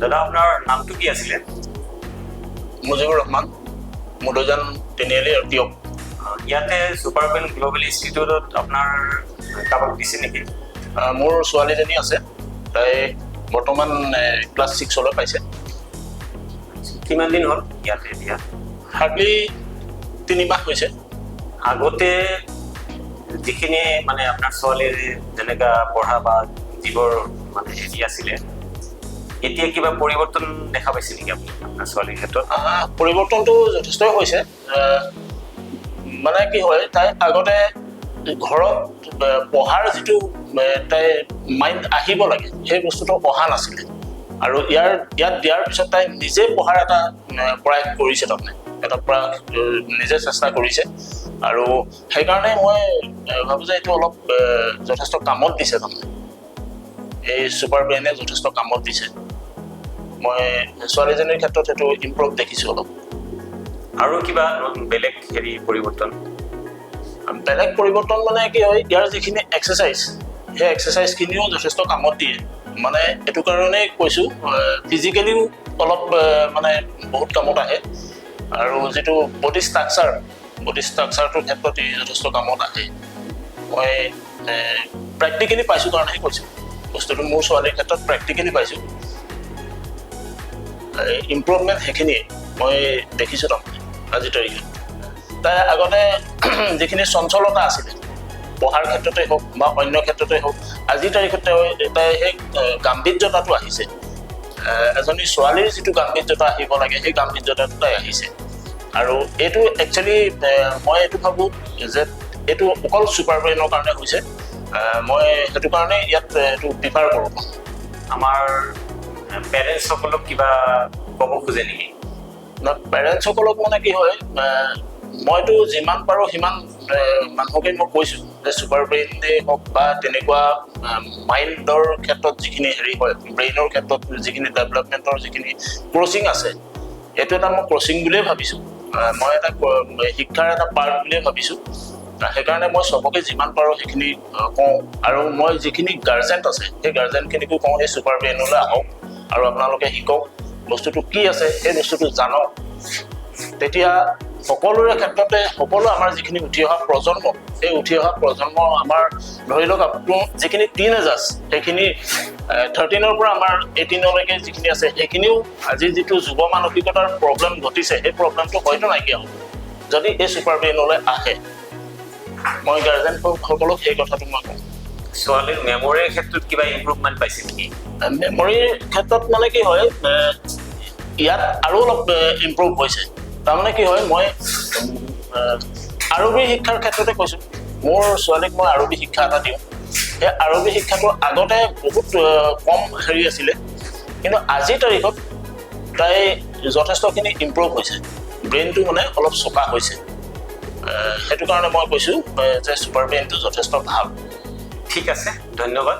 দাদা আপোনাৰ নামটো কি আছিলে? মুজিবুৰ ৰহমান, মুদজান তিনিআলি আৰু টিয়ক। ইয়াতে ছুপাৰ ব্ৰেইন গ্ল'বেল ইনষ্টিটিউটত আপোনাৰ কাৰোবাক দিছে নেকি? মোৰ ছোৱালীজনী আছে, তাই বৰ্তমান ক্লাছ 6লৈ পাইছে। কিমান দিন হ'ল ইয়াতে এতিয়া? হাৰ্ডলি 3 মাহ হৈছে। আগতে যিখিনি মানে আপোনাৰ ছোৱালীৰ যেনেকা পঢ়া বা যিবোৰ মানে হেৰি আছিলে, এতিয়া কিবা পৰিৱৰ্তন দেখা পাইছে নেকি আপুনি আপোনাৰ ছোৱালীৰ ক্ষেত্ৰত? পৰিৱৰ্তনটো যথেষ্টই হৈছে। মানে কি হয়, তাই আগতে ঘৰত পঢ়াৰ যিটো তাই মাইণ্ড আহিব লাগে, সেই বস্তুটো অহা নাছিলে। আৰু ইয়াত দিয়াৰ পিছত তাই নিজে পঢ়াৰ এটা প্ৰয়াস কৰিছে, তাৰমানে এটা প্ৰয়াস নিজে চেষ্টা কৰিছে। আৰু সেইকাৰণে মই ভাবোঁ যে এইটো অলপ যথেষ্ট কামত দিছে। তাৰমানে এই ছুপাৰ ব্ৰেইনে যথেষ্ট কামত দিছে। মই ছোৱালীজনীৰ ক্ষেত্ৰত সেইটো ইম্প্ৰুভ দেখিছোঁ অলপ। আৰু কিবা বেলেগ হেৰি পৰিৱৰ্তন? বেলেগ পৰিৱৰ্তন মানে কি হয়, ইয়াৰ যিখিনি এক্সাৰচাইজ, সেই এক্সাৰচাইজখিনিও যথেষ্ট কামত দিয়ে। মানে এইটো কাৰণেই কৈছোঁ, ফিজিকেলিও অলপ মানে বহুত কামত আহে। আৰু যিটো বডি ষ্ট্ৰাকচাৰটোৰ ক্ষেত্ৰত যথেষ্ট কামত আহে। মই প্ৰেক্টিকেলি পাইছোঁ কাৰণেহে কৈছোঁ। বস্তুটো মোৰ ছোৱালীৰ ক্ষেত্ৰত প্ৰেক্টিকেলি পাইছোঁ। ইম্প্ৰুভমেণ্ট সেইখিনিয়ে মই দেখিছোঁ তাৰমানে আজিৰ তাৰিখত। তাই আগতে যিখিনি চঞ্চলতা আছিলে, পঢ়াৰ ক্ষেত্ৰতে হওক বা অন্য ক্ষেত্ৰতে হওক, আজিৰ তাৰিখত তাই সেই গাম্ভীৰ্যতাটো আহিছে। এজনী ছোৱালীৰ যিটো গাম্ভীৰ্যতা আহিব লাগে, সেই গাম্ভীৰ্যতাটো তাই আহিছে। আৰু এইটো একচুৱেলি মই এইটো ভাবোঁ যে এইটো অকল ছুপাৰ ব্ৰেইনৰ কাৰণে হৈছে। মই সেইটো কাৰণে ইয়াত এইটো প্ৰিফাৰ কৰোঁ। আমাৰ পেৰেণ্টছসকলক কিবা ক'ব খোজে নেকি? পেৰেণ্টছসকলক মানে কি হয়, মইতো যিমান পাৰোঁ সিমান মানুহকে মই কৈছোঁ যে ছুপাৰ ব্ৰেইনেই হওক বা তেনেকুৱা মাইণ্ডৰ ক্ষেত্ৰত যিখিনি হেৰি হয়, ব্ৰেইনৰ ক্ষেত্ৰত যিখিনি ডেভেলপমেণ্টৰ যিখিনি ক্ৰচিং আছে, এইটো এটা মই ক্ৰচিং বুলিয়ে ভাবিছোঁ। মই এটা শিক্ষাৰ এটা পাৰ্ট বুলিয়ে ভাবিছোঁ। সেইকাৰণে মই চবকে যিমান পাৰোঁ সেইখিনি কওঁ। আৰু মই যিখিনি গাৰ্জেণ্ট আছে, সেই গাৰ্জেণ্টখিনিকো কওঁ, এই ছুপাৰ ব্ৰেইনলৈ আহক আৰু আপোনালোকে শিকক, বস্তুটো কি আছে সেই বস্তুটো জানক। তেতিয়া সকলোৰে ক্ষেত্ৰতে সকলো আমাৰ যিখিনি উঠি অহা প্ৰজন্ম, সেই উঠি অহা প্ৰজন্ম আমাৰ ধৰি লওক আপুনি যিখিনি টিনেজাৰ্ছ, সেইখিনি 13ৰ পৰা আমাৰ 18লৈকে যিখিনি আছে, সেইখিনিও আজি যিটো যুৱ মানসিকতাৰ প্ৰব্লেম ঘটিছে, সেই প্ৰব্লেমটো হয়তো নাইকিয়া হ'ব যদি এই ছুপাৰ ব্ৰেইনলৈ আহে। মই গাৰ্জেনসকলক সেই কথাটো মই কওঁ। ছোৱালীৰ মেমৰিৰ ক্ষেত্ৰত কিবা ইম্প্ৰুভমেণ্ট পাইছে নেকি? মেমৰিৰ ক্ষেত্ৰত মানে কি হয়, ইয়াত আৰু অলপ ইম্প্ৰুভ হৈছে। তাৰমানে কি হয়, মই আৰবী শিক্ষাৰ ক্ষেত্ৰতে কৈছোঁ। মোৰ ছোৱালীক মই আৰবী শিক্ষা এটা দিওঁ। সেই আৰবী শিক্ষাটো আগতে বহুত কম হেৰি আছিলে, কিন্তু আজিৰ তাৰিখত তাই যথেষ্টখিনি ইম্প্ৰুভ হৈছে। ব্ৰেইনটো মানে অলপ চোকা হৈছে। সেইটো কাৰণে মই কৈছোঁ যে ছুপাৰ ব্ৰেইনটো যথেষ্ট ভাল। ঠিক আছে, ধন্যবাদ।